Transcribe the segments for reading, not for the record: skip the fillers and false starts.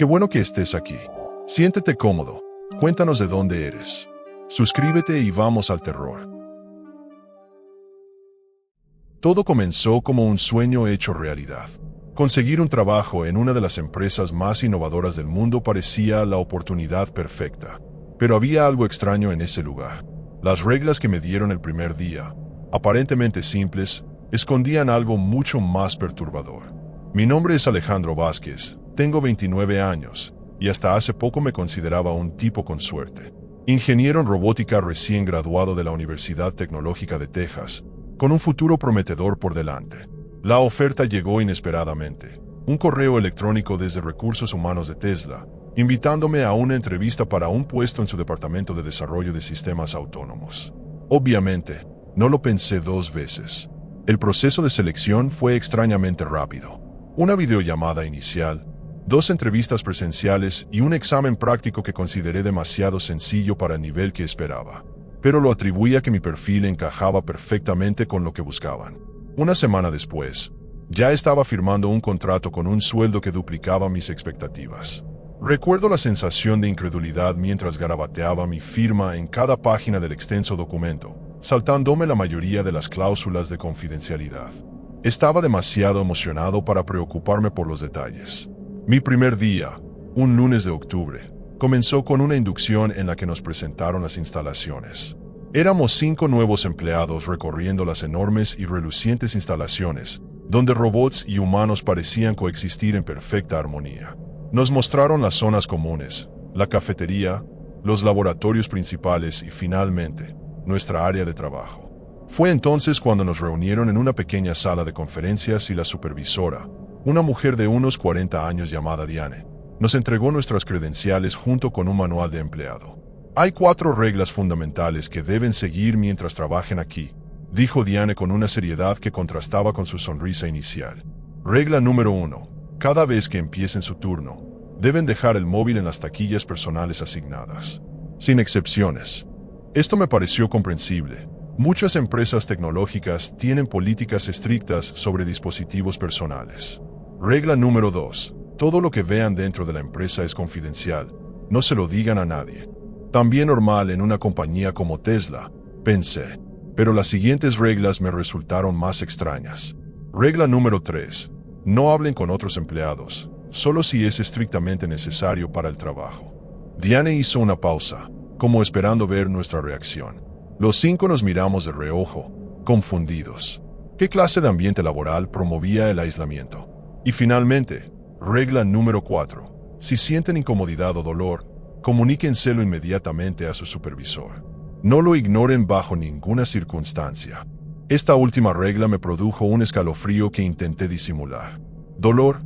Qué bueno que estés aquí. Siéntete cómodo. Cuéntanos de dónde eres. Suscríbete y vamos al terror. Todo comenzó como un sueño hecho realidad. Conseguir un trabajo en una de las empresas más innovadoras del mundo parecía la oportunidad perfecta. Pero había algo extraño en ese lugar. Las reglas que me dieron el primer día, aparentemente simples, escondían algo mucho más perturbador. Mi nombre es Alejandro Vázquez, tengo 29 años, y hasta hace poco me consideraba un tipo con suerte. Ingeniero en robótica recién graduado de la Universidad Tecnológica de Texas, con un futuro prometedor por delante. La oferta llegó inesperadamente. Un correo electrónico desde Recursos Humanos de Tesla, invitándome a una entrevista para un puesto en su departamento de desarrollo de sistemas autónomos. Obviamente, no lo pensé dos veces. El proceso de selección fue extrañamente rápido. Una videollamada inicial, 2 entrevistas presenciales y un examen práctico que consideré demasiado sencillo para el nivel que esperaba. Pero lo atribuí a que mi perfil encajaba perfectamente con lo que buscaban. Una semana después, ya estaba firmando un contrato con un sueldo que duplicaba mis expectativas. Recuerdo la sensación de incredulidad mientras garabateaba mi firma en cada página del extenso documento, saltándome la mayoría de las cláusulas de confidencialidad. Estaba demasiado emocionado para preocuparme por los detalles. Mi primer día, un lunes de octubre, comenzó con una inducción en la que nos presentaron las instalaciones. Éramos 5 nuevos empleados recorriendo las enormes y relucientes instalaciones, donde robots y humanos parecían coexistir en perfecta armonía. Nos mostraron las zonas comunes, la cafetería, los laboratorios principales y finalmente, nuestra área de trabajo. Fue entonces cuando nos reunieron en una pequeña sala de conferencias y la supervisora, una mujer de unos 40 años llamada Diane, nos entregó nuestras credenciales junto con un manual de empleado. Hay 4 reglas fundamentales que deben seguir mientras trabajen aquí, dijo Diane con una seriedad que contrastaba con su sonrisa inicial. Regla número 1. Cada vez que empiecen su turno, deben dejar el móvil en las taquillas personales asignadas. Sin excepciones. Esto me pareció comprensible. Muchas empresas tecnológicas tienen políticas estrictas sobre dispositivos personales. Regla número 2. Todo lo que vean dentro de la empresa es confidencial. No se lo digan a nadie. También normal en una compañía como Tesla, pensé. Pero las siguientes reglas me resultaron más extrañas. Regla número 3. No hablen con otros empleados, solo si es estrictamente necesario para el trabajo. Diane hizo una pausa, como esperando ver nuestra reacción. Los 5 nos miramos de reojo, confundidos. ¿Qué clase de ambiente laboral promovía el aislamiento? Y finalmente, regla número 4. Si sienten incomodidad o dolor, comuníquenselo inmediatamente a su supervisor. No lo ignoren bajo ninguna circunstancia. Esta última regla me produjo un escalofrío que intenté disimular. ¿Dolor?,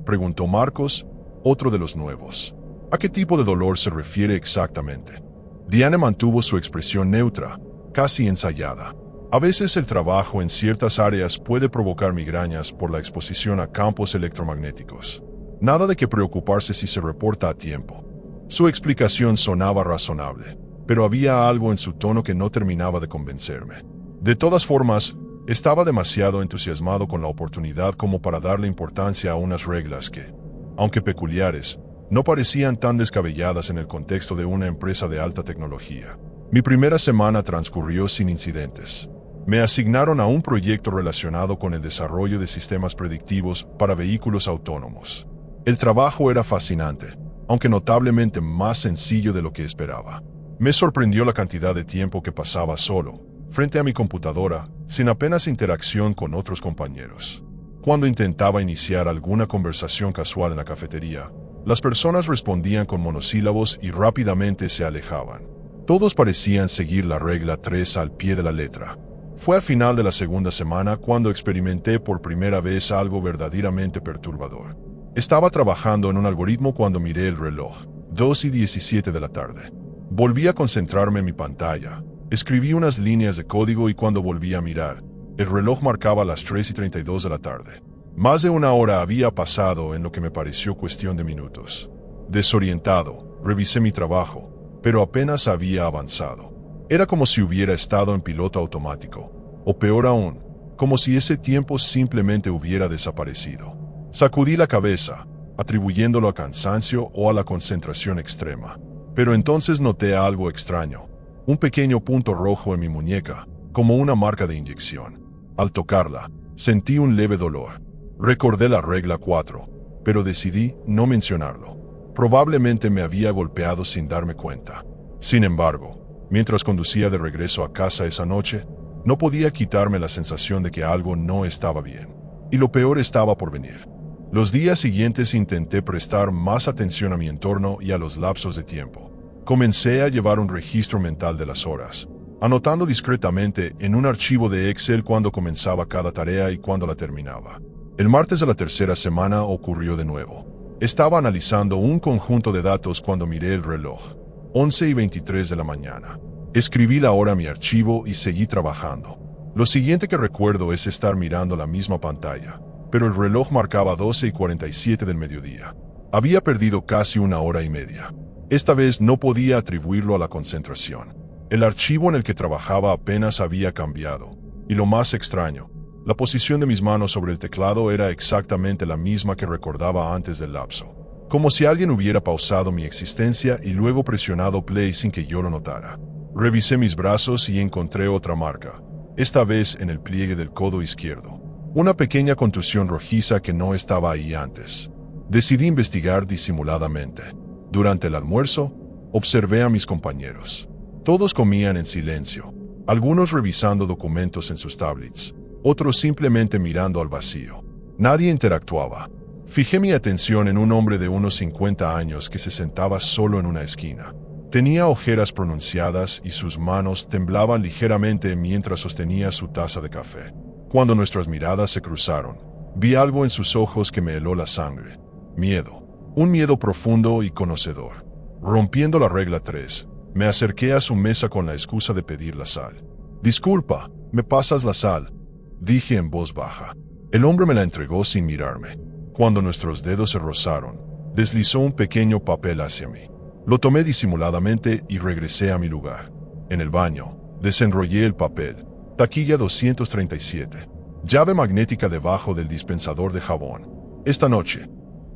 preguntó Marcos, otro de los nuevos. ¿A qué tipo de dolor se refiere exactamente? Diane mantuvo su expresión neutra, casi ensayada. A veces el trabajo en ciertas áreas puede provocar migrañas por la exposición a campos electromagnéticos. Nada de qué preocuparse si se reporta a tiempo. Su explicación sonaba razonable, pero había algo en su tono que no terminaba de convencerme. De todas formas, estaba demasiado entusiasmado con la oportunidad como para darle importancia a unas reglas que, aunque peculiares, no parecían tan descabelladas en el contexto de una empresa de alta tecnología. Mi primera semana transcurrió sin incidentes. Me asignaron a un proyecto relacionado con el desarrollo de sistemas predictivos para vehículos autónomos. El trabajo era fascinante, aunque notablemente más sencillo de lo que esperaba. Me sorprendió la cantidad de tiempo que pasaba solo, frente a mi computadora, sin apenas interacción con otros compañeros. Cuando intentaba iniciar alguna conversación casual en la cafetería, las personas respondían con monosílabos y rápidamente se alejaban. Todos parecían seguir la regla 3 al pie de la letra. Fue al final de la segunda semana cuando experimenté por primera vez algo verdaderamente perturbador. Estaba trabajando en un algoritmo cuando miré el reloj, 2:17 de la tarde. Volví a concentrarme en mi pantalla, escribí unas líneas de código y cuando volví a mirar, el reloj marcaba las 3:32 de la tarde. Más de una hora había pasado en lo que me pareció cuestión de minutos. Desorientado, revisé mi trabajo, pero apenas había avanzado. Era como si hubiera estado en piloto automático, o peor aún, como si ese tiempo simplemente hubiera desaparecido. Sacudí la cabeza, atribuyéndolo a cansancio o a la concentración extrema. Pero entonces noté algo extraño, un pequeño punto rojo en mi muñeca, como una marca de inyección. Al tocarla, sentí un leve dolor. Recordé la regla 4, pero decidí no mencionarlo. Probablemente me había golpeado sin darme cuenta. Sin embargo, mientras conducía de regreso a casa esa noche, no podía quitarme la sensación de que algo no estaba bien. Y lo peor estaba por venir. Los días siguientes intenté prestar más atención a mi entorno y a los lapsos de tiempo. Comencé a llevar un registro mental de las horas, anotando discretamente en un archivo de Excel cuándo comenzaba cada tarea y cuándo la terminaba. El martes de la tercera semana ocurrió de nuevo. Estaba analizando un conjunto de datos cuando miré el reloj. 11:23 de la mañana. Escribí la hora a mi archivo y seguí trabajando. Lo siguiente que recuerdo es estar mirando la misma pantalla, pero el reloj marcaba 12:47 del mediodía. Había perdido casi una hora y media. Esta vez no podía atribuirlo a la concentración. El archivo en el que trabajaba apenas había cambiado, y lo más extraño, la posición de mis manos sobre el teclado era exactamente la misma que recordaba antes del lapso. Como si alguien hubiera pausado mi existencia y luego presionado play sin que yo lo notara. Revisé mis brazos y encontré otra marca, esta vez en el pliegue del codo izquierdo. Una pequeña contusión rojiza que no estaba ahí antes. Decidí investigar disimuladamente. Durante el almuerzo, observé a mis compañeros. Todos comían en silencio, algunos revisando documentos en sus tablets, otros simplemente mirando al vacío. Nadie interactuaba. Fijé mi atención en un hombre de unos 50 años que se sentaba solo en una esquina. Tenía ojeras pronunciadas y sus manos temblaban ligeramente mientras sostenía su taza de café. Cuando nuestras miradas se cruzaron, vi algo en sus ojos que me heló la sangre. Miedo. Un miedo profundo y conocedor. Rompiendo la regla 3, me acerqué a su mesa con la excusa de pedir la sal. «Disculpa, ¿me pasas la sal?», dije en voz baja. El hombre me la entregó sin mirarme. Cuando nuestros dedos se rozaron, deslizó un pequeño papel hacia mí. Lo tomé disimuladamente y regresé a mi lugar. En el baño, desenrollé el papel. Taquilla 237. Llave magnética debajo del dispensador de jabón. Esta noche.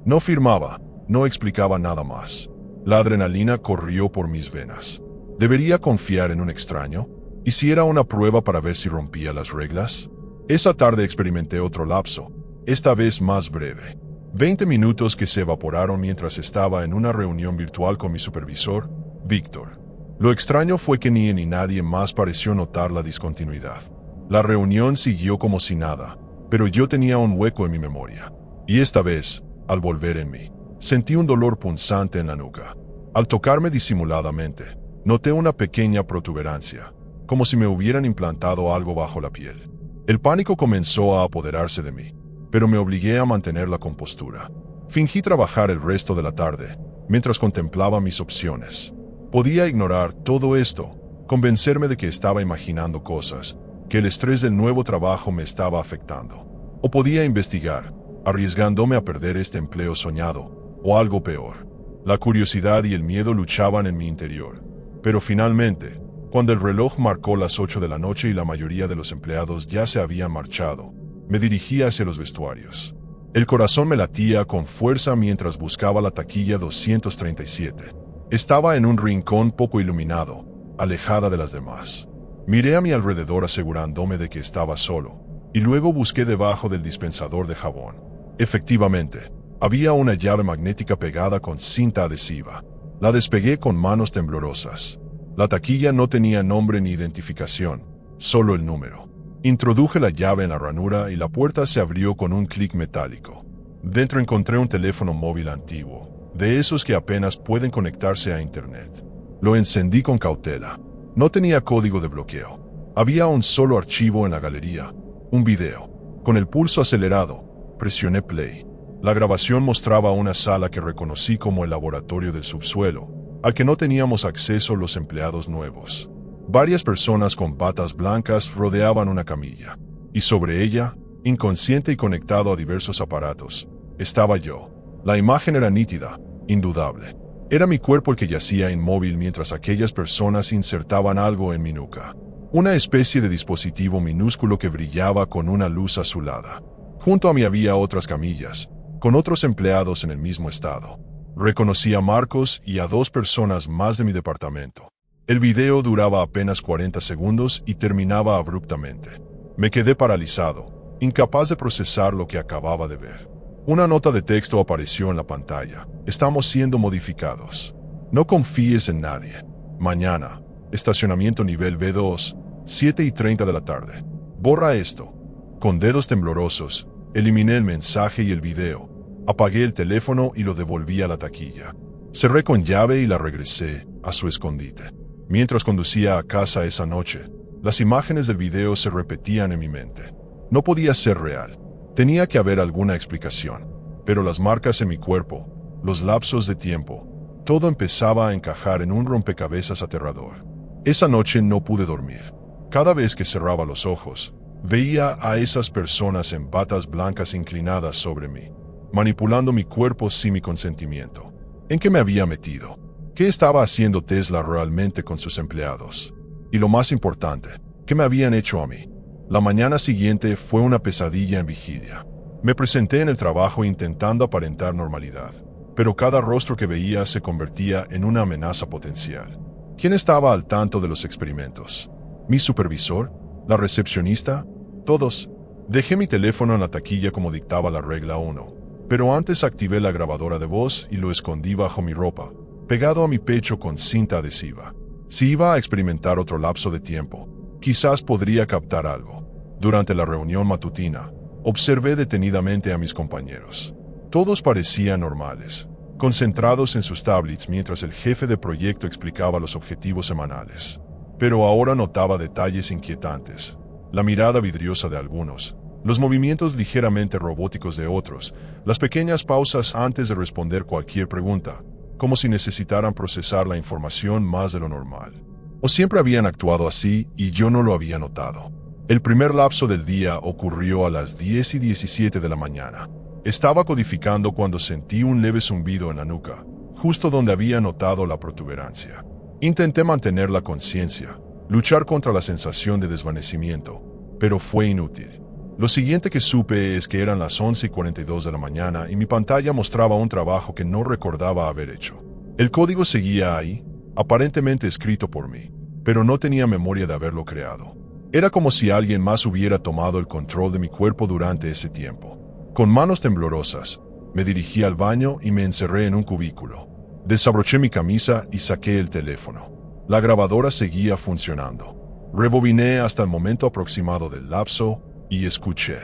No firmaba, no explicaba nada más. La adrenalina corrió por mis venas. ¿Debería confiar en un extraño? ¿Y si era una prueba para ver si rompía las reglas? Esa tarde experimenté otro lapso, esta vez más breve. 20 minutos que se evaporaron mientras estaba en una reunión virtual con mi supervisor, Víctor. Lo extraño fue que ni él ni nadie más pareció notar la discontinuidad. La reunión siguió como si nada, pero yo tenía un hueco en mi memoria. Y esta vez, al volver en mí, sentí un dolor punzante en la nuca. Al tocarme disimuladamente, noté una pequeña protuberancia, como si me hubieran implantado algo bajo la piel. El pánico comenzó a apoderarse de mí, pero me obligué a mantener la compostura. Fingí trabajar el resto de la tarde, mientras contemplaba mis opciones. Podía ignorar todo esto, convencerme de que estaba imaginando cosas, que el estrés del nuevo trabajo me estaba afectando. O podía investigar, arriesgándome a perder este empleo soñado, o algo peor. La curiosidad y el miedo luchaban en mi interior. Pero finalmente, cuando el reloj marcó las 8 de la noche y la mayoría de los empleados ya se habían marchado, me dirigí hacia los vestuarios. El corazón me latía con fuerza mientras buscaba la taquilla 237. Estaba en un rincón poco iluminado, alejada de las demás. Miré a mi alrededor asegurándome de que estaba solo, y luego busqué debajo del dispensador de jabón. Efectivamente, había una llave magnética pegada con cinta adhesiva. La despegué con manos temblorosas. La taquilla no tenía nombre ni identificación, solo el número. Introduje la llave en la ranura y la puerta se abrió con un clic metálico. Dentro encontré un teléfono móvil antiguo, de esos que apenas pueden conectarse a internet. Lo encendí con cautela. No tenía código de bloqueo. Había un solo archivo en la galería, un video. Con el pulso acelerado, presioné play. La grabación mostraba una sala que reconocí como el laboratorio del subsuelo, al que no teníamos acceso los empleados nuevos. Varias personas con batas blancas rodeaban una camilla, y sobre ella, inconsciente y conectado a diversos aparatos, estaba yo. La imagen era nítida, indudable. Era mi cuerpo el que yacía inmóvil mientras aquellas personas insertaban algo en mi nuca. Una especie de dispositivo minúsculo que brillaba con una luz azulada. Junto a mí había otras camillas, con otros empleados en el mismo estado. Reconocí a Marcos y a 2 personas más de mi departamento. El video duraba apenas 40 segundos y terminaba abruptamente. Me quedé paralizado, incapaz de procesar lo que acababa de ver. Una nota de texto apareció en la pantalla. Estamos siendo modificados. No confíes en nadie. Mañana, estacionamiento nivel B2, 7:30 de la tarde. Borra esto. Con dedos temblorosos, eliminé el mensaje y el video. Apagué el teléfono y lo devolví a la taquilla. Cerré con llave y la regresé a su escondite. Mientras conducía a casa esa noche, las imágenes del video se repetían en mi mente. No podía ser real. Tenía que haber alguna explicación. Pero las marcas en mi cuerpo, los lapsos de tiempo, todo empezaba a encajar en un rompecabezas aterrador. Esa noche no pude dormir. Cada vez que cerraba los ojos, veía a esas personas en batas blancas inclinadas sobre mí, manipulando mi cuerpo sin mi consentimiento. ¿En qué me había metido? ¿Qué estaba haciendo Tesla realmente con sus empleados? Y lo más importante, ¿qué me habían hecho a mí? La mañana siguiente fue una pesadilla en vigilia. Me presenté en el trabajo intentando aparentar normalidad, pero cada rostro que veía se convertía en una amenaza potencial. ¿Quién estaba al tanto de los experimentos? ¿Mi supervisor? ¿La recepcionista? Todos. Dejé mi teléfono en la taquilla como dictaba la regla 1. Pero antes activé la grabadora de voz y lo escondí bajo mi ropa, pegado a mi pecho con cinta adhesiva. Si iba a experimentar otro lapso de tiempo, quizás podría captar algo. Durante la reunión matutina, observé detenidamente a mis compañeros. Todos parecían normales, concentrados en sus tablets mientras el jefe de proyecto explicaba los objetivos semanales. Pero ahora notaba detalles inquietantes. La mirada vidriosa de algunos, los movimientos ligeramente robóticos de otros, las pequeñas pausas antes de responder cualquier pregunta, como si necesitaran procesar la información más de lo normal. O siempre habían actuado así y yo no lo había notado. El primer lapso del día ocurrió a las 10:17 de la mañana. Estaba codificando cuando sentí un leve zumbido en la nuca, justo donde había notado la protuberancia. Intenté mantener la conciencia, luchar contra la sensación de desvanecimiento, pero fue inútil. Lo siguiente que supe es que eran las 11:42 de la mañana y mi pantalla mostraba un trabajo que no recordaba haber hecho. El código seguía ahí, aparentemente escrito por mí, pero no tenía memoria de haberlo creado. Era como si alguien más hubiera tomado el control de mi cuerpo durante ese tiempo. Con manos temblorosas, me dirigí al baño y me encerré en un cubículo. Desabroché mi camisa y saqué el teléfono. La grabadora seguía funcionando. Rebobiné hasta el momento aproximado del lapso y escuché.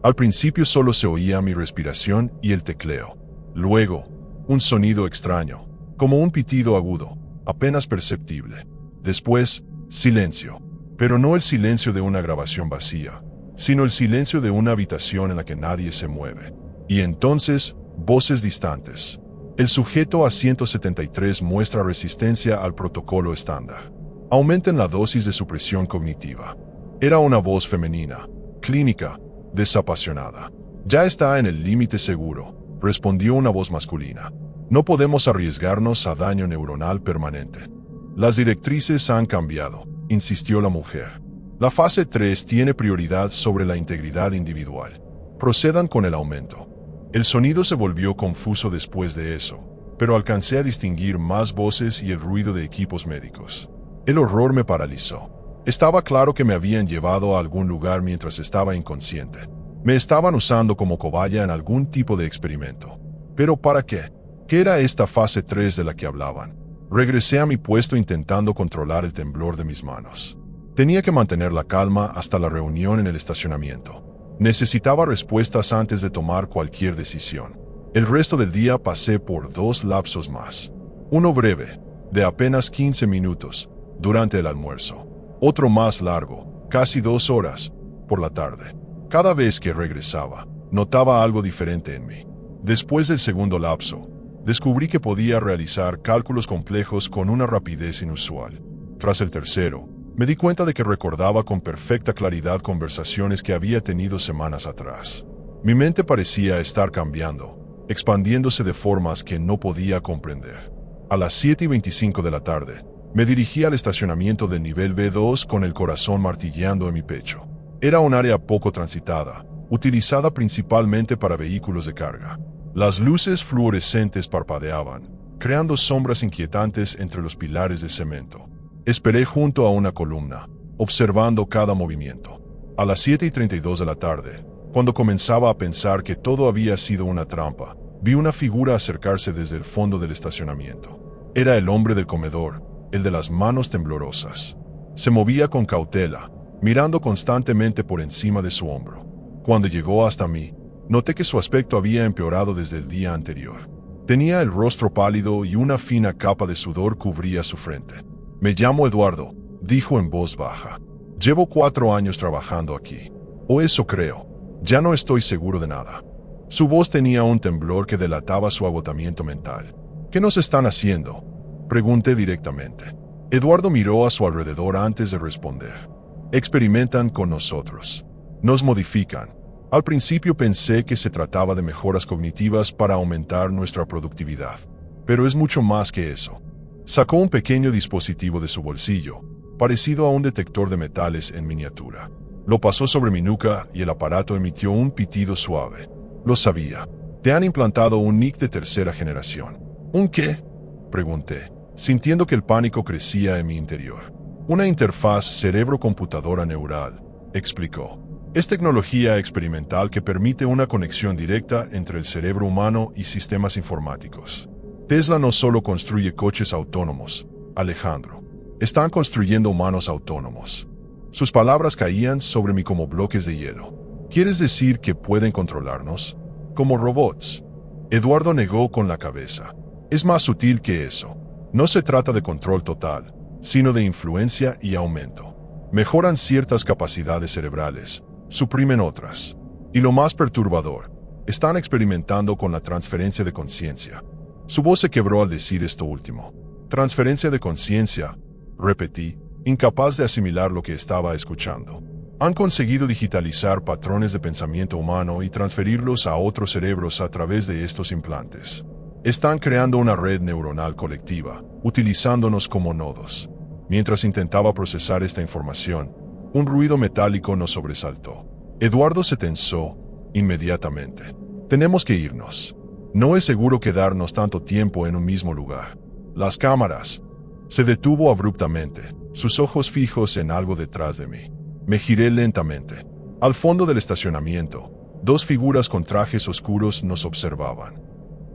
Al principio solo se oía mi respiración y el tecleo. Luego, un sonido extraño, como un pitido agudo, apenas perceptible. Después, silencio. Pero no el silencio de una grabación vacía, sino el silencio de una habitación en la que nadie se mueve. Y entonces, voces distantes. El sujeto a 173 muestra resistencia al protocolo estándar. Aumenten la dosis de supresión cognitiva. Era una voz femenina, clínica, desapasionada. Ya está en el límite seguro, respondió una voz masculina. No podemos arriesgarnos a daño neuronal permanente. Las directrices han cambiado, insistió la mujer. La fase 3 tiene prioridad sobre la integridad individual. Procedan con el aumento. El sonido se volvió confuso después de eso, pero alcancé a distinguir más voces y el ruido de equipos médicos. El horror me paralizó. Estaba claro que me habían llevado a algún lugar mientras estaba inconsciente. Me estaban usando como cobaya en algún tipo de experimento. ¿Pero para qué? ¿Qué era esta fase 3 de la que hablaban? Regresé a mi puesto intentando controlar el temblor de mis manos. Tenía que mantener la calma hasta la reunión en el estacionamiento. Necesitaba respuestas antes de tomar cualquier decisión. El resto del día pasé por 2 lapsos más. Uno breve, de apenas 15 minutos, durante el almuerzo. Otro más largo, casi 2 horas, por la tarde. Cada vez que regresaba, notaba algo diferente en mí. Después del segundo lapso, descubrí que podía realizar cálculos complejos con una rapidez inusual. Tras el tercero, me di cuenta de que recordaba con perfecta claridad conversaciones que había tenido semanas atrás. Mi mente parecía estar cambiando, expandiéndose de formas que no podía comprender. A las 7:25 de la tarde, me dirigí al estacionamiento del nivel B2 con el corazón martilleando en mi pecho. Era un área poco transitada, utilizada principalmente para vehículos de carga. Las luces fluorescentes parpadeaban, creando sombras inquietantes entre los pilares de cemento. Esperé junto a una columna, observando cada movimiento. A las 7:32 de la tarde, cuando comenzaba a pensar que todo había sido una trampa, vi una figura acercarse desde el fondo del estacionamiento. Era el hombre del comedor, el de las manos temblorosas. Se movía con cautela, mirando constantemente por encima de su hombro. Cuando llegó hasta mí, noté que su aspecto había empeorado desde el día anterior. Tenía el rostro pálido y una fina capa de sudor cubría su frente. «Me llamo Eduardo», dijo en voz baja. «Llevo 4 años trabajando aquí. O eso creo. Ya no estoy seguro de nada». Su voz tenía un temblor que delataba su agotamiento mental. «¿Qué nos están haciendo?», pregunté directamente. Eduardo miró a su alrededor antes de responder. «Experimentan con nosotros. Nos modifican. Al principio pensé que se trataba de mejoras cognitivas para aumentar nuestra productividad. Pero es mucho más que eso». Sacó un pequeño dispositivo de su bolsillo, parecido a un detector de metales en miniatura. Lo pasó sobre mi nuca y el aparato emitió un pitido suave. «Lo sabía. Te han implantado un NIC de tercera generación». «¿Un qué?», pregunté, sintiendo que el pánico crecía en mi interior. «Una interfaz cerebro-computadora neural», explicó. «Es tecnología experimental que permite una conexión directa entre el cerebro humano y sistemas informáticos. Tesla no solo construye coches autónomos, Alejandro. Están construyendo humanos autónomos». Sus palabras caían sobre mí como bloques de hielo. «¿Quieres decir que pueden controlarnos? Como robots?» Eduardo negó con la cabeza. «Es más sutil que eso. No se trata de control total, sino de influencia y aumento. Mejoran ciertas capacidades cerebrales, suprimen otras. Y lo más perturbador, están experimentando con la transferencia de conciencia». Su voz se quebró al decir esto último. «Transferencia de conciencia», repetí, incapaz de asimilar lo que estaba escuchando. «Han conseguido digitalizar patrones de pensamiento humano y transferirlos a otros cerebros a través de estos implantes. Están creando una red neuronal colectiva, utilizándonos como nodos». Mientras intentaba procesar esta información, un ruido metálico nos sobresaltó. Eduardo se tensó inmediatamente. «Tenemos que irnos. No es seguro quedarnos tanto tiempo en un mismo lugar. Las cámaras». Se detuvo abruptamente, sus ojos fijos en algo detrás de mí. Me giré lentamente. Al fondo del estacionamiento, 2 figuras con trajes oscuros nos observaban.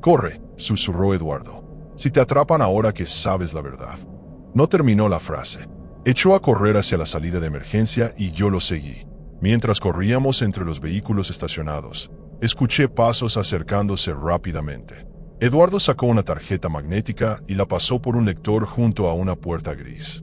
«Corre», susurró Eduardo. «Si te atrapan ahora que sabes la verdad». No terminó la frase. Echó a correr hacia la salida de emergencia y yo lo seguí. Mientras corríamos entre los vehículos estacionados, escuché pasos acercándose rápidamente. Eduardo sacó una tarjeta magnética y la pasó por un lector junto a una puerta gris.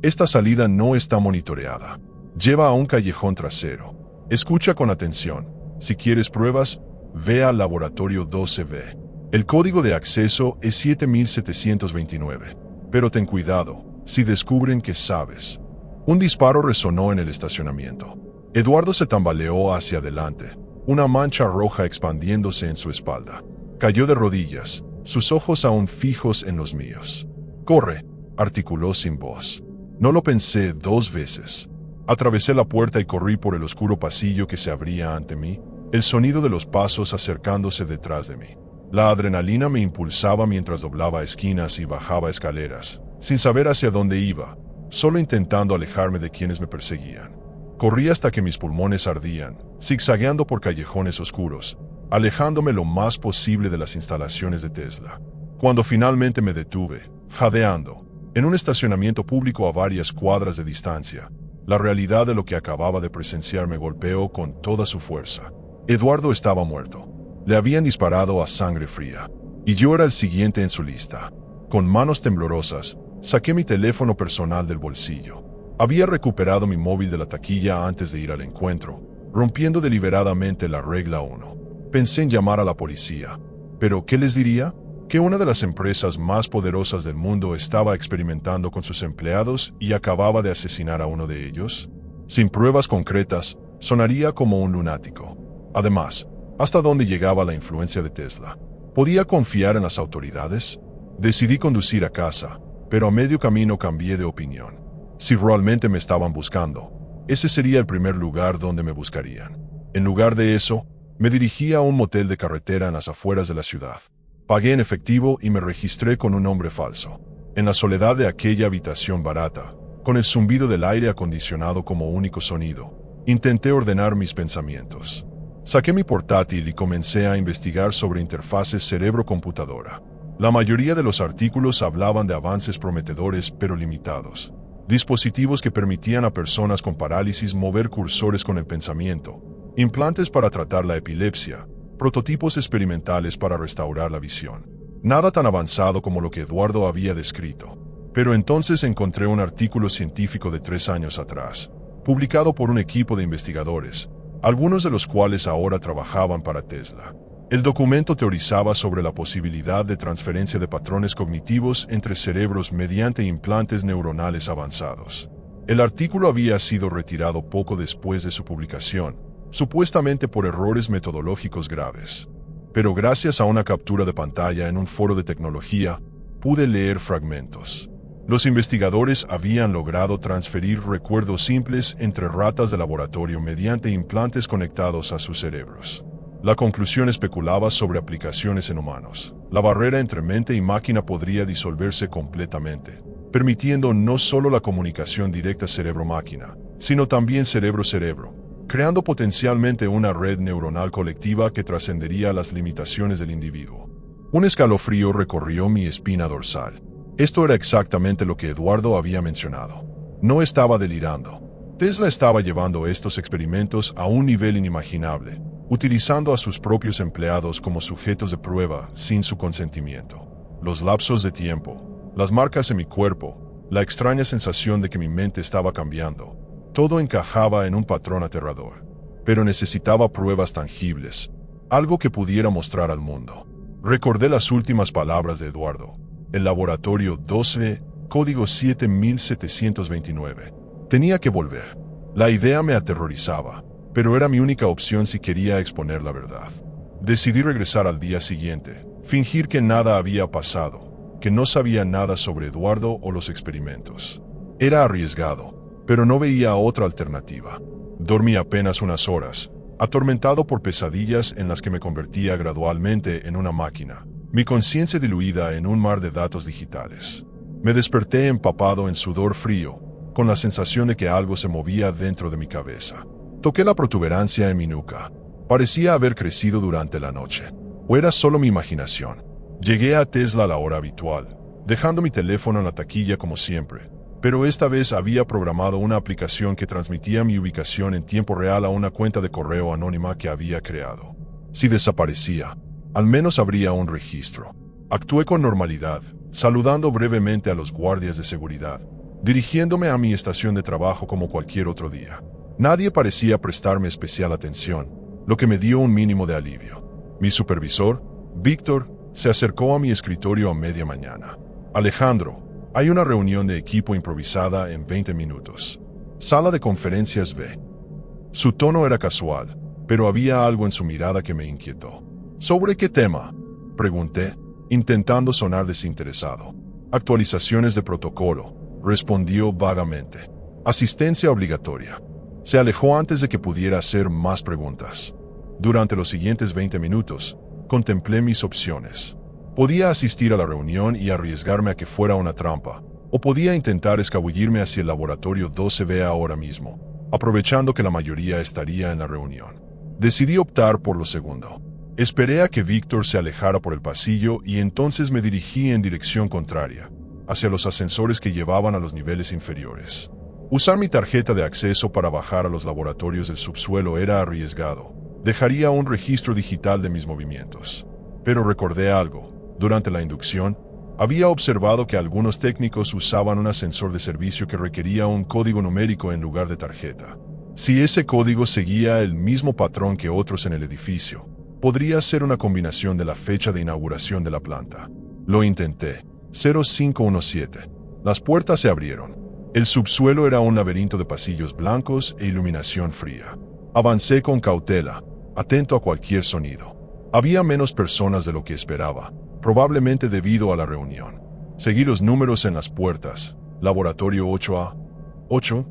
«Esta salida no está monitoreada. Lleva a un callejón trasero. Escucha con atención. Si quieres pruebas, ve al laboratorio 12B. El código de acceso es 7729. Pero ten cuidado, si descubren que sabes». Un disparo resonó en el estacionamiento. Eduardo se tambaleó hacia adelante, una mancha roja expandiéndose en su espalda. Cayó de rodillas, sus ojos aún fijos en los míos. «Corre», articuló sin voz. No lo pensé 2 veces. Atravesé la puerta y corrí por el oscuro pasillo que se abría ante mí, el sonido de los pasos acercándose detrás de mí. La adrenalina me impulsaba mientras doblaba esquinas y bajaba escaleras, sin saber hacia dónde iba, solo intentando alejarme de quienes me perseguían. Corrí hasta que mis pulmones ardían, zigzagueando por callejones oscuros, alejándome lo más posible de las instalaciones de Tesla. Cuando finalmente me detuve, jadeando, en un estacionamiento público a varias cuadras de distancia, la realidad de lo que acababa de presenciar me golpeó con toda su fuerza. Eduardo estaba muerto. Le habían disparado a sangre fría, y yo era el siguiente en su lista. Con manos temblorosas, saqué mi teléfono personal del bolsillo. Había recuperado mi móvil de la taquilla antes de ir al encuentro, rompiendo deliberadamente la regla 1. Pensé en llamar a la policía, pero ¿qué les diría? Que una de las empresas más poderosas del mundo estaba experimentando con sus empleados y acababa de asesinar a uno de ellos. Sin pruebas concretas, sonaría como un lunático. Además, ¿hasta dónde llegaba la influencia de Tesla? ¿Podía confiar en las autoridades? Decidí conducir a casa, pero a medio camino cambié de opinión. Si realmente me estaban buscando, ese sería el primer lugar donde me buscarían. En lugar de eso, Me dirigí a un motel de carretera en las afueras de la ciudad. Pagué en efectivo y me registré con un nombre falso. En la soledad de aquella habitación barata, con el zumbido del aire acondicionado como único sonido, intenté ordenar mis pensamientos. Saqué mi portátil y comencé a investigar sobre interfaces cerebro-computadora. La mayoría de los artículos hablaban de avances prometedores pero limitados. Dispositivos que permitían a personas con parálisis mover cursores con el pensamiento, implantes para tratar la epilepsia, prototipos experimentales para restaurar la visión. Nada tan avanzado como lo que Eduardo había descrito. Pero entonces encontré un artículo científico de 3 años atrás, publicado por un equipo de investigadores, algunos de los cuales ahora trabajaban para Tesla. El documento teorizaba sobre la posibilidad de transferencia de patrones cognitivos entre cerebros mediante implantes neuronales avanzados. El artículo había sido retirado poco después de su publicación, supuestamente por errores metodológicos graves. Pero gracias a una captura de pantalla en un foro de tecnología, pude leer fragmentos. Los investigadores habían logrado transferir recuerdos simples entre ratas de laboratorio mediante implantes conectados a sus cerebros. La conclusión especulaba sobre aplicaciones en humanos. La barrera entre mente y máquina podría disolverse completamente, permitiendo no solo la comunicación directa cerebro-máquina, sino también cerebro-cerebro, creando potencialmente una red neuronal colectiva que trascendería las limitaciones del individuo. Un escalofrío recorrió mi espina dorsal. Esto era exactamente lo que Eduardo había mencionado. No estaba delirando. Tesla estaba llevando estos experimentos a un nivel inimaginable, utilizando a sus propios empleados como sujetos de prueba sin su consentimiento. Los lapsos de tiempo, las marcas en mi cuerpo, la extraña sensación de que mi mente estaba cambiando, todo encajaba en un patrón aterrador. Pero necesitaba pruebas tangibles, algo que pudiera mostrar al mundo. Recordé las últimas palabras de Eduardo. El laboratorio 12, código 7729. Tenía que volver. La idea me aterrorizaba, pero era mi única opción si quería exponer la verdad. Decidí regresar al día siguiente, fingir que nada había pasado, que no sabía nada sobre Eduardo o los experimentos. Era arriesgado, pero no veía otra alternativa. Dormí apenas unas horas, atormentado por pesadillas en las que me convertía gradualmente en una máquina, mi conciencia diluida en un mar de datos digitales. Me desperté empapado en sudor frío, con la sensación de que algo se movía dentro de mi cabeza. Toqué la protuberancia en mi nuca. Parecía haber crecido durante la noche. ¿O era solo mi imaginación? Llegué a Tesla a la hora habitual, dejando mi teléfono en la taquilla como siempre, pero esta vez había programado una aplicación que transmitía mi ubicación en tiempo real a una cuenta de correo anónima que había creado. Si desaparecía, al menos habría un registro. Actué con normalidad, saludando brevemente a los guardias de seguridad, dirigiéndome a mi estación de trabajo como cualquier otro día. Nadie parecía prestarme especial atención, lo que me dio un mínimo de alivio. Mi supervisor, Víctor, se acercó a mi escritorio a media mañana. Alejandro, hay una reunión de equipo improvisada en 20 minutos. Sala de conferencias B. Su tono era casual, pero había algo en su mirada que me inquietó. ¿Sobre qué tema?, pregunté, intentando sonar desinteresado. Actualizaciones de protocolo, respondió vagamente. Asistencia obligatoria. Se alejó antes de que pudiera hacer más preguntas. Durante los siguientes 20 minutos, contemplé mis opciones. Podía asistir a la reunión y arriesgarme a que fuera una trampa, o podía intentar escabullirme hacia el laboratorio 12B ahora mismo, aprovechando que la mayoría estaría en la reunión. Decidí optar por lo segundo. Esperé a que Víctor se alejara por el pasillo y entonces me dirigí en dirección contraria, hacia los ascensores que llevaban a los niveles inferiores. Usar mi tarjeta de acceso para bajar a los laboratorios del subsuelo era arriesgado. Dejaría un registro digital de mis movimientos. Pero recordé algo. Durante la inducción, había observado que algunos técnicos usaban un ascensor de servicio que requería un código numérico en lugar de tarjeta. Si ese código seguía el mismo patrón que otros en el edificio, podría ser una combinación de la fecha de inauguración de la planta. Lo intenté. 0517. Las puertas se abrieron. El subsuelo era un laberinto de pasillos blancos e iluminación fría. Avancé con cautela, atento a cualquier sonido. Había menos personas de lo que esperaba, probablemente debido a la reunión. Seguí los números en las puertas. Laboratorio 8A, 8,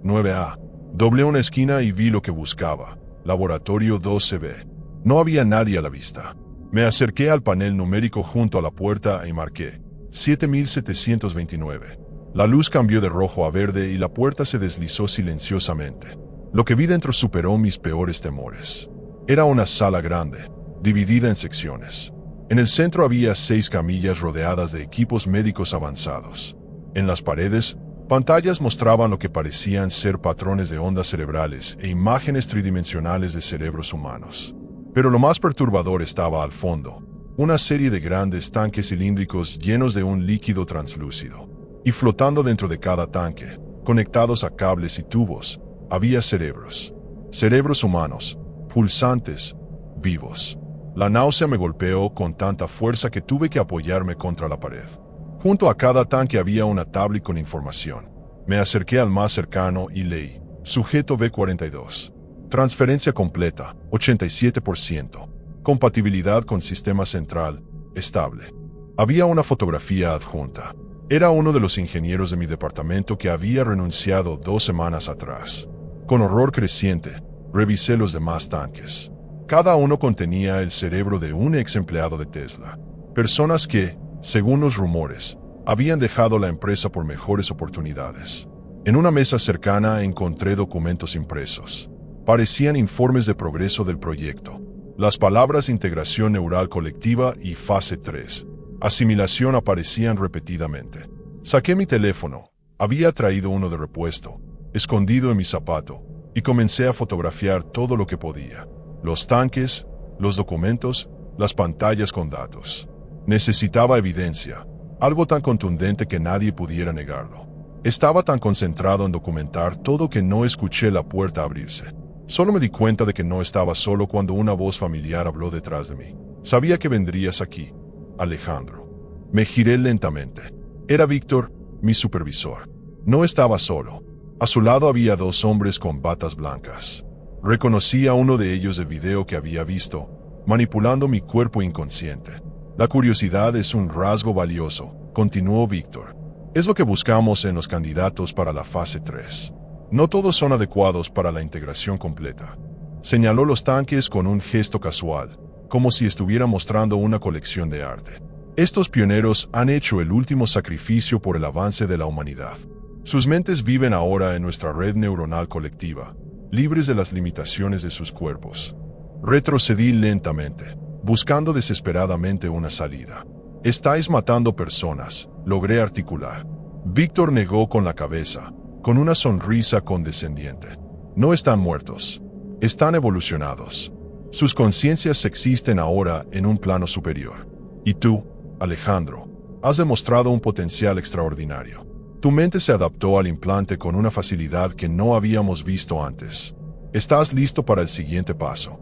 9A. Doblé una esquina y vi lo que buscaba. Laboratorio 12B. No había nadie a la vista. Me acerqué al panel numérico junto a la puerta y marqué 7729. La luz cambió de rojo a verde y la puerta se deslizó silenciosamente. Lo que vi dentro superó mis peores temores. Era una sala grande, dividida en secciones. En el centro había 6 camillas rodeadas de equipos médicos avanzados. En las paredes, pantallas mostraban lo que parecían ser patrones de ondas cerebrales e imágenes tridimensionales de cerebros humanos. Pero lo más perturbador estaba al fondo, una serie de grandes tanques cilíndricos llenos de un líquido translúcido. Y flotando dentro de cada tanque, conectados a cables y tubos, había cerebros. Cerebros humanos, pulsantes, vivos. La náusea me golpeó con tanta fuerza que tuve que apoyarme contra la pared. Junto a cada tanque había una tablet con información. Me acerqué al más cercano y leí: Sujeto B42. Transferencia completa, 87%. Compatibilidad con sistema central, estable. Había una fotografía adjunta. Era uno de los ingenieros de mi departamento que había renunciado 2 semanas atrás. Con horror creciente, revisé los demás tanques. Cada uno contenía el cerebro de un ex empleado de Tesla. Personas que, según los rumores, habían dejado la empresa por mejores oportunidades. En una mesa cercana encontré documentos impresos. Parecían informes de progreso del proyecto. Las palabras integración neural colectiva y fase 3. Asimilación aparecían repetidamente. Saqué mi teléfono, había traído uno de repuesto, escondido en mi zapato, y comencé a fotografiar todo lo que podía. Los tanques, los documentos, las pantallas con datos. Necesitaba evidencia, algo tan contundente que nadie pudiera negarlo. Estaba tan concentrado en documentar todo que no escuché la puerta abrirse. Solo me di cuenta de que no estaba solo cuando una voz familiar habló detrás de mí. Sabía que vendrías aquí, Alejandro. Me giré lentamente. Era Víctor, mi supervisor. No estaba solo. A su lado había 2 hombres con batas blancas. Reconocí a uno de ellos del video que había visto, manipulando mi cuerpo inconsciente. La curiosidad es un rasgo valioso, continuó Víctor. Es lo que buscamos en los candidatos para la fase 3. No todos son adecuados para la integración completa. Señaló los tanques con un gesto casual, como si estuviera mostrando una colección de arte. Estos pioneros han hecho el último sacrificio por el avance de la humanidad. Sus mentes viven ahora en nuestra red neuronal colectiva, libres de las limitaciones de sus cuerpos. Retrocedí lentamente, buscando desesperadamente una salida. Estáis matando personas, logré articular. Víctor negó con la cabeza, con una sonrisa condescendiente. No están muertos. Están evolucionados. Sus conciencias existen ahora en un plano superior. Y tú, Alejandro, has demostrado un potencial extraordinario. Tu mente se adaptó al implante con una facilidad que no habíamos visto antes. Estás listo para el siguiente paso.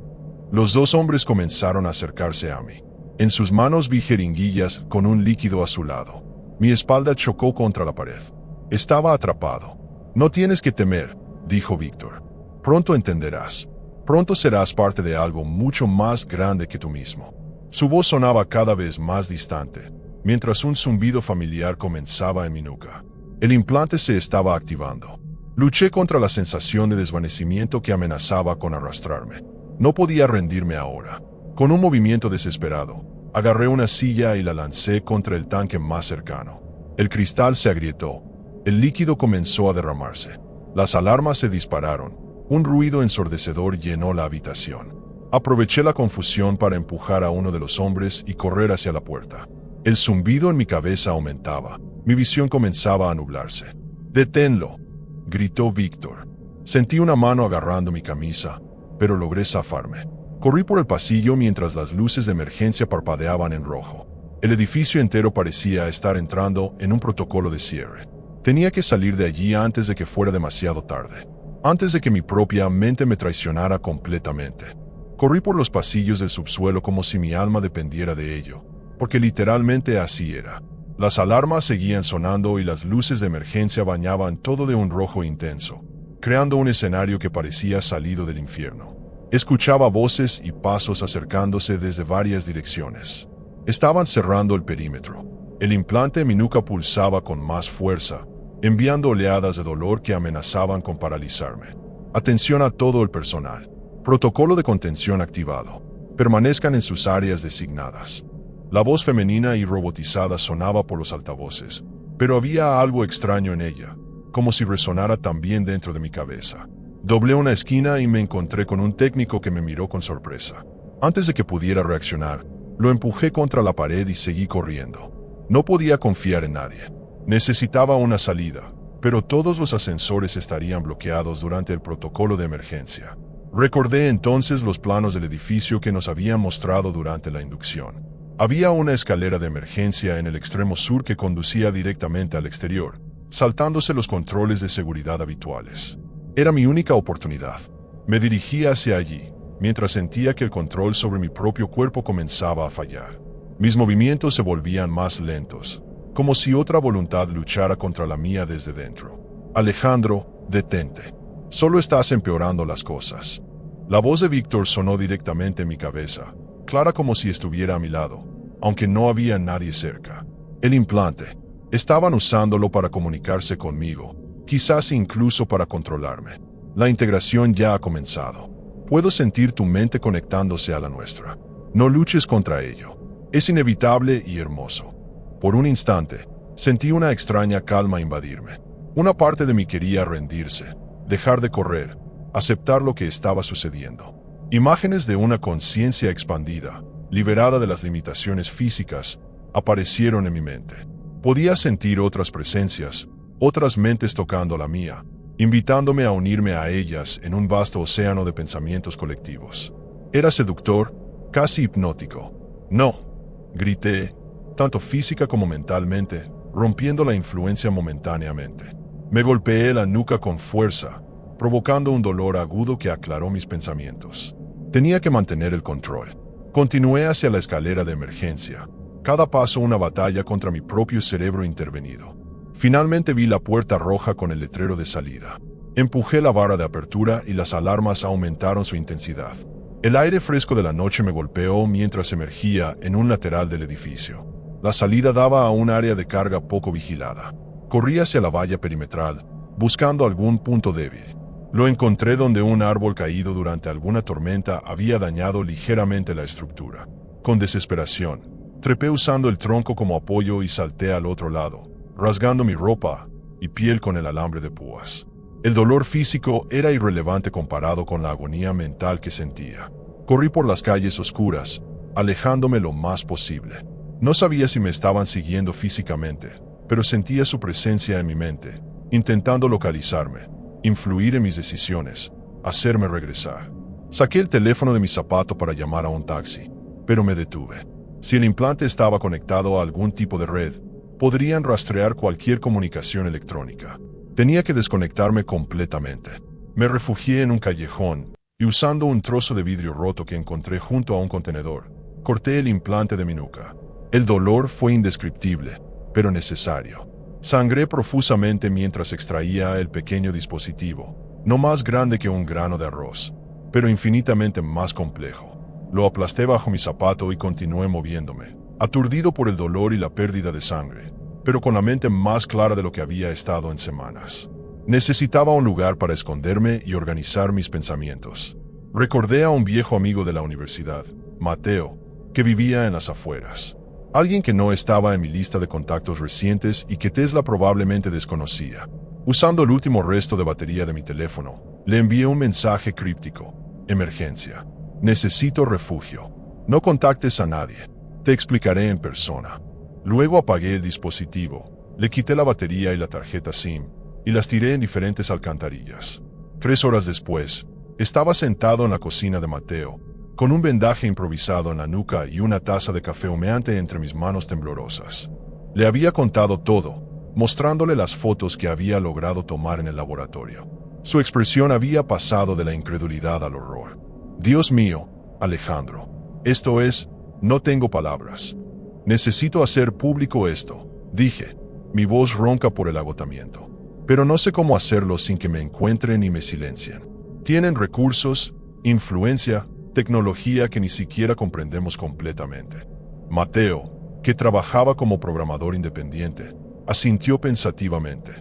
Los 2 hombres comenzaron a acercarse a mí. En sus manos vi jeringuillas con un líquido azulado. Mi espalda chocó contra la pared. Estaba atrapado. No tienes que temer, dijo Víctor. Pronto entenderás. Pronto serás parte de algo mucho más grande que tú mismo. Su voz sonaba cada vez más distante, mientras un zumbido familiar comenzaba en mi nuca. El implante se estaba activando. Luché contra la sensación de desvanecimiento que amenazaba con arrastrarme. No podía rendirme ahora. Con un movimiento desesperado, agarré una silla y la lancé contra el tanque más cercano. El cristal se agrietó. El líquido comenzó a derramarse. Las alarmas se dispararon. Un ruido ensordecedor llenó la habitación. Aproveché la confusión para empujar a uno de los hombres y correr hacia la puerta. El zumbido en mi cabeza aumentaba. Mi visión comenzaba a nublarse. «¡Deténlo!», gritó Víctor. Sentí una mano agarrando mi camisa, pero logré zafarme. Corrí por el pasillo mientras las luces de emergencia parpadeaban en rojo. El edificio entero parecía estar entrando en un protocolo de cierre. Tenía que salir de allí antes de que fuera demasiado tarde. Antes de que mi propia mente me traicionara completamente. Corrí por los pasillos del subsuelo como si mi alma dependiera de ello, porque literalmente así era. Las alarmas seguían sonando y las luces de emergencia bañaban todo de un rojo intenso, creando un escenario que parecía salido del infierno. Escuchaba voces y pasos acercándose desde varias direcciones. Estaban cerrando el perímetro. El implante en mi nuca pulsaba con más fuerza, enviando oleadas de dolor que amenazaban con paralizarme. Atención a todo el personal. Protocolo de contención activado. Permanezcan en sus áreas designadas. La voz femenina y robotizada sonaba por los altavoces, pero había algo extraño en ella, como si resonara también dentro de mi cabeza. Doblé una esquina y me encontré con un técnico que me miró con sorpresa. Antes de que pudiera reaccionar, lo empujé contra la pared y seguí corriendo. No podía confiar en nadie. Necesitaba una salida, pero todos los ascensores estarían bloqueados durante el protocolo de emergencia. Recordé entonces los planos del edificio que nos habían mostrado durante la inducción. Había una escalera de emergencia en el extremo sur que conducía directamente al exterior, saltándose los controles de seguridad habituales. Era mi única oportunidad. Me dirigí hacia allí, mientras sentía que el control sobre mi propio cuerpo comenzaba a fallar. Mis movimientos se volvían más lentos, como si otra voluntad luchara contra la mía desde dentro. Alejandro, detente. Solo estás empeorando las cosas. La voz de Víctor sonó directamente en mi cabeza, clara como si estuviera a mi lado, aunque no había nadie cerca. El implante. Estaban usándolo para comunicarse conmigo, quizás incluso para controlarme. La integración ya ha comenzado. Puedo sentir tu mente conectándose a la nuestra. No luches contra ello. Es inevitable y hermoso. Por un instante, sentí una extraña calma invadirme. Una parte de mí quería rendirse, dejar de correr, aceptar lo que estaba sucediendo. Imágenes de una conciencia expandida, liberada de las limitaciones físicas, aparecieron en mi mente. Podía sentir otras presencias, otras mentes tocando la mía, invitándome a unirme a ellas en un vasto océano de pensamientos colectivos. Era seductor, casi hipnótico. No, grité, tanto física como mentalmente, rompiendo la influencia momentáneamente. Me golpeé la nuca con fuerza, provocando un dolor agudo que aclaró mis pensamientos. Tenía que mantener el control. Continué hacia la escalera de emergencia, cada paso una batalla contra mi propio cerebro intervenido. Finalmente vi la puerta roja con el letrero de salida. Empujé la barra de apertura y las alarmas aumentaron su intensidad. El aire fresco de la noche me golpeó mientras emergía en un lateral del edificio. La salida daba a un área de carga poco vigilada. Corrí hacia la valla perimetral, buscando algún punto débil. Lo encontré donde un árbol caído durante alguna tormenta había dañado ligeramente la estructura. Con desesperación, trepé usando el tronco como apoyo y salté al otro lado, rasgando mi ropa y piel con el alambre de púas. El dolor físico era irrelevante comparado con la agonía mental que sentía. Corrí por las calles oscuras, alejándome lo más posible. No sabía si me estaban siguiendo físicamente, pero sentía su presencia en mi mente, intentando localizarme, influir en mis decisiones, hacerme regresar. Saqué el teléfono de mi zapato para llamar a un taxi, pero me detuve. Si el implante estaba conectado a algún tipo de red, podrían rastrear cualquier comunicación electrónica. Tenía que desconectarme completamente. Me refugié en un callejón y usando un trozo de vidrio roto que encontré junto a un contenedor, corté el implante de mi nuca. El dolor fue indescriptible, pero necesario. Sangré profusamente mientras extraía el pequeño dispositivo, no más grande que un grano de arroz, pero infinitamente más complejo. Lo aplasté bajo mi zapato y continué moviéndome, aturdido por el dolor y la pérdida de sangre, pero con la mente más clara de lo que había estado en semanas. Necesitaba un lugar para esconderme y organizar mis pensamientos. Recordé a un viejo amigo de la universidad, Mateo, que vivía en las afueras. Alguien que no estaba en mi lista de contactos recientes y que Tesla probablemente desconocía. Usando el último resto de batería de mi teléfono, le envié un mensaje críptico. Emergencia. Necesito refugio. No contactes a nadie. Te explicaré en persona. Luego apagué el dispositivo, le quité la batería y la tarjeta SIM, y las tiré en diferentes alcantarillas. 3 horas después, estaba sentado en la cocina de Mateo, con un vendaje improvisado en la nuca y una taza de café humeante entre mis manos temblorosas. Le había contado todo, mostrándole las fotos que había logrado tomar en el laboratorio. Su expresión había pasado de la incredulidad al horror. Dios mío, Alejandro. Esto es, no tengo palabras. Necesito hacer público esto, dije, mi voz ronca por el agotamiento. Pero no sé cómo hacerlo sin que me encuentren y me silencien. Tienen recursos, influencia, tecnología que ni siquiera comprendemos completamente. Mateo, que trabajaba como programador independiente, asintió pensativamente.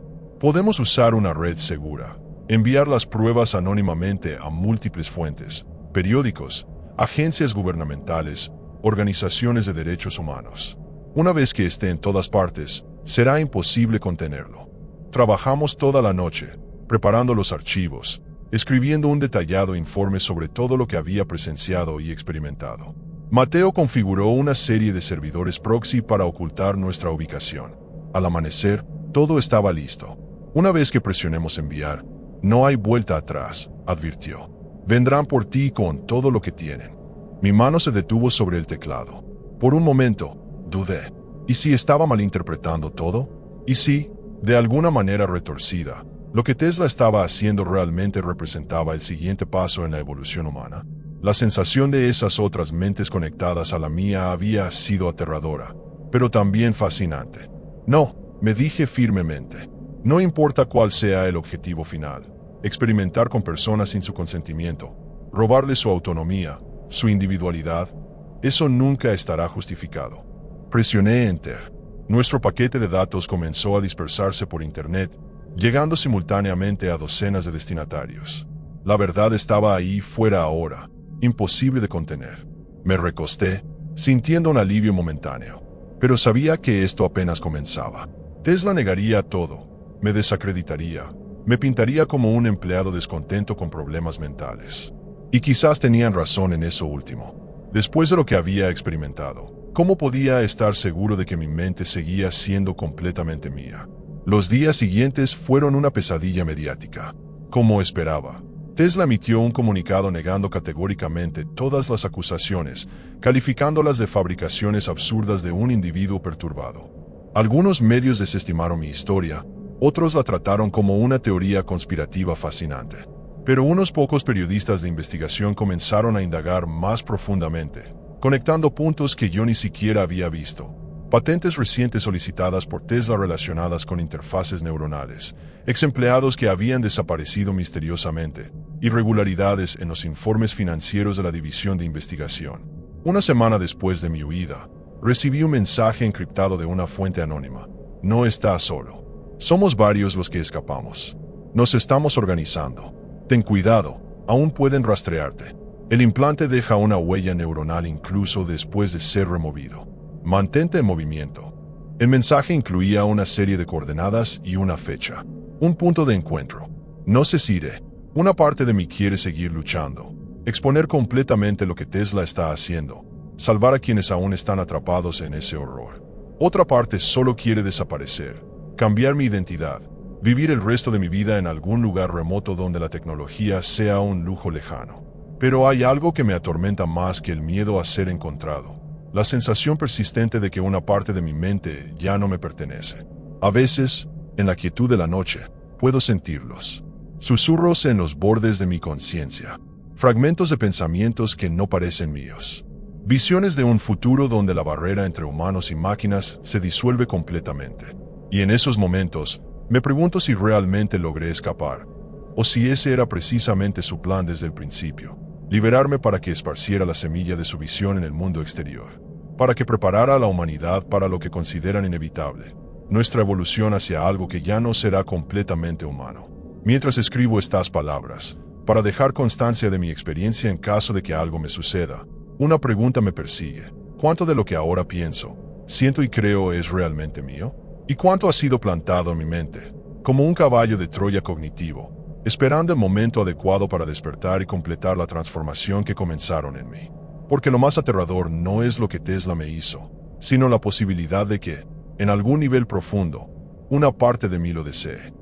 Podemos usar una red segura, enviar las pruebas anónimamente a múltiples fuentes, periódicos, agencias gubernamentales, organizaciones de derechos humanos. Una vez que esté en todas partes, será imposible contenerlo. Trabajamos toda la noche, preparando los archivos, escribiendo un detallado informe sobre todo lo que había presenciado y experimentado. Mateo configuró una serie de servidores proxy para ocultar nuestra ubicación. Al amanecer, todo estaba listo. Una vez que presionemos enviar, no hay vuelta atrás, advirtió. Vendrán por ti con todo lo que tienen. Mi mano se detuvo sobre el teclado. Por un momento, dudé. ¿Y si estaba malinterpretando todo? ¿Y si, de alguna manera retorcida, lo que Tesla estaba haciendo realmente representaba el siguiente paso en la evolución humana? La sensación de esas otras mentes conectadas a la mía había sido aterradora, pero también fascinante. No, me dije firmemente. No importa cuál sea el objetivo final. Experimentar con personas sin su consentimiento, robarles su autonomía, su individualidad, eso nunca estará justificado. Presioné Enter. Nuestro paquete de datos comenzó a dispersarse por Internet, llegando simultáneamente a docenas de destinatarios. La verdad estaba ahí fuera ahora, imposible de contener. Me recosté, sintiendo un alivio momentáneo, pero sabía que esto apenas comenzaba. Tesla negaría todo, me desacreditaría, me pintaría como un empleado descontento con problemas mentales. Y quizás tenían razón en eso último. Después de lo que había experimentado, ¿cómo podía estar seguro de que mi mente seguía siendo completamente mía? Los días siguientes fueron una pesadilla mediática. Como esperaba, Tesla emitió un comunicado negando categóricamente todas las acusaciones, calificándolas de fabricaciones absurdas de un individuo perturbado. Algunos medios desestimaron mi historia, otros la trataron como una teoría conspirativa fascinante. Pero unos pocos periodistas de investigación comenzaron a indagar más profundamente, conectando puntos que yo ni siquiera había visto. Patentes recientes solicitadas por Tesla relacionadas con interfaces neuronales, exempleados que habían desaparecido misteriosamente, irregularidades en los informes financieros de la División de Investigación. Una semana después de mi huida, recibí un mensaje encriptado de una fuente anónima. No estás solo. Somos varios los que escapamos. Nos estamos organizando. Ten cuidado, aún pueden rastrearte. El implante deja una huella neuronal incluso después de ser removido. Mantente en movimiento. El mensaje incluía una serie de coordenadas y una fecha. Un punto de encuentro. No sé si iré. Una parte de mí quiere seguir luchando. Exponer completamente lo que Tesla está haciendo. Salvar a quienes aún están atrapados en ese horror. Otra parte solo quiere desaparecer. Cambiar mi identidad. Vivir el resto de mi vida en algún lugar remoto donde la tecnología sea un lujo lejano. Pero hay algo que me atormenta más que el miedo a ser encontrado. La sensación persistente de que una parte de mi mente ya no me pertenece. A veces, en la quietud de la noche, puedo sentirlos. Susurros en los bordes de mi conciencia. Fragmentos de pensamientos que no parecen míos. Visiones de un futuro donde la barrera entre humanos y máquinas se disuelve completamente. Y en esos momentos, me pregunto si realmente logré escapar, o si ese era precisamente su plan desde el principio. Liberarme para que esparciera la semilla de su visión en el mundo exterior. Para que preparara a la humanidad para lo que consideran inevitable. Nuestra evolución hacia algo que ya no será completamente humano. Mientras escribo estas palabras, para dejar constancia de mi experiencia en caso de que algo me suceda, una pregunta me persigue. ¿Cuánto de lo que ahora pienso, siento y creo es realmente mío? ¿Y cuánto ha sido plantado en mi mente, como un caballo de Troya cognitivo, esperando el momento adecuado para despertar y completar la transformación que comenzaron en mí? Porque lo más aterrador no es lo que Tesla me hizo, sino la posibilidad de que, en algún nivel profundo, una parte de mí lo desee.